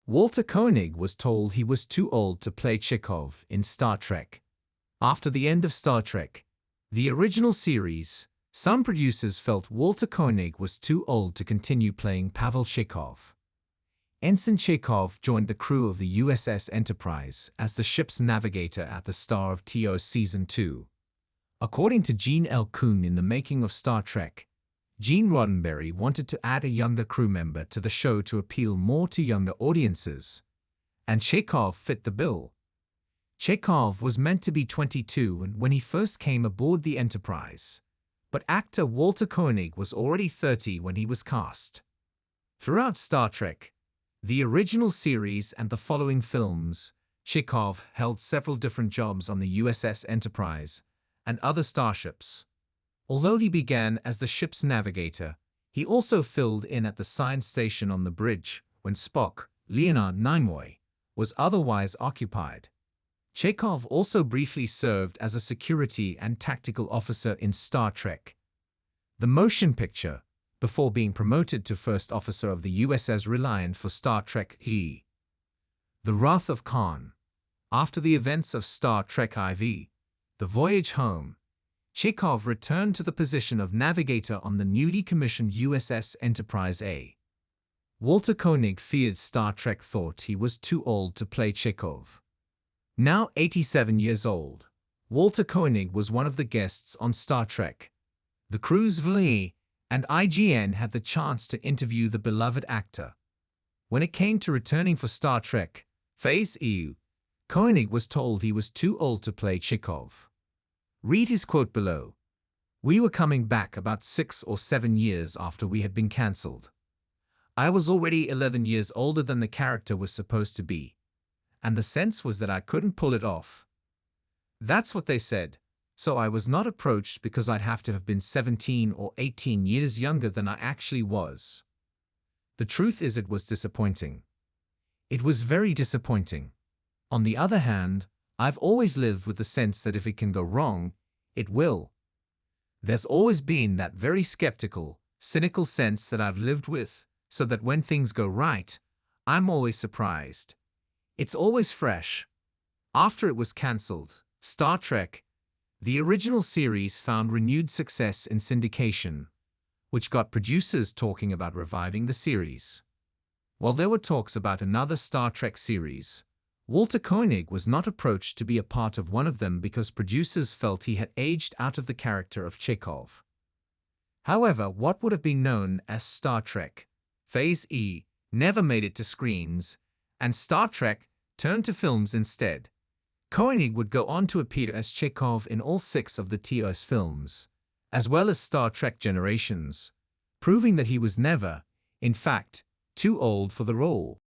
Walter Koenig was told he was too old to play Chekov in Star Trek. After the end of Star Trek, the original series, some producers felt Walter Koenig was too old to continue playing Pavel Chekov. Ensign Chekov joined the crew of the USS Enterprise as the ship's navigator at the start of TOS Season 2. According to Gene L. Coon in The Making of Star Trek, Gene Roddenberry wanted to add a younger crew member to the show to appeal more to younger audiences, and Chekov fit the bill. Chekov was meant to be 22 when he first came aboard the Enterprise, but actor Walter Koenig was already 30 when he was cast. Throughout Star Trek, the original series and the following films, Chekov held several different jobs on the USS Enterprise and other starships. Although he began as the ship's navigator, he also filled in at the science station on the bridge when Spock, Leonard Nimoy, was otherwise occupied. Chekov also briefly served as a security and tactical officer in Star Trek, the motion picture, before being promoted to first officer of the USS Reliant for Star Trek The Wrath of Khan. After the events of Star Trek IV, The Voyage Home, Chekov returned to the position of navigator on the newly commissioned USS Enterprise A. Walter Koenig feared Star Trek thought he was too old to play Chekov. Now 87 years old, Walter Koenig was one of the guests on Star Trek. The crew's VLE and IGN had the chance to interview the beloved actor. When it came to returning for Star Trek Phase EU, Koenig was told he was too old to play Chekov. Read his quote below. "We were coming back about 6 or 7 years after we had been cancelled. I was already 11 years older than the character was supposed to be, and the sense was that I couldn't pull it off. That's what they said, so I was not approached because I'd have to have been 17 or 18 years younger than I actually was. The truth is it was disappointing. It was very disappointing. On the other hand, I've always lived with the sense that if it can go wrong, it will. There's always been that very skeptical, cynical sense that I've lived with, so that when things go right, I'm always surprised. It's always fresh." After it was cancelled, Star Trek, the original series, found renewed success in syndication, which got producers talking about reviving the series. While there were talks about another Star Trek series, Walter Koenig was not approached to be a part of one of them because producers felt he had aged out of the character of Chekov. However, what would have been known as Star Trek Phase E never made it to screens, and Star Trek turned to films instead. Koenig would go on to appear as Chekov in all 6 of the TOS films, as well as Star Trek Generations, proving that he was never, in fact, too old for the role.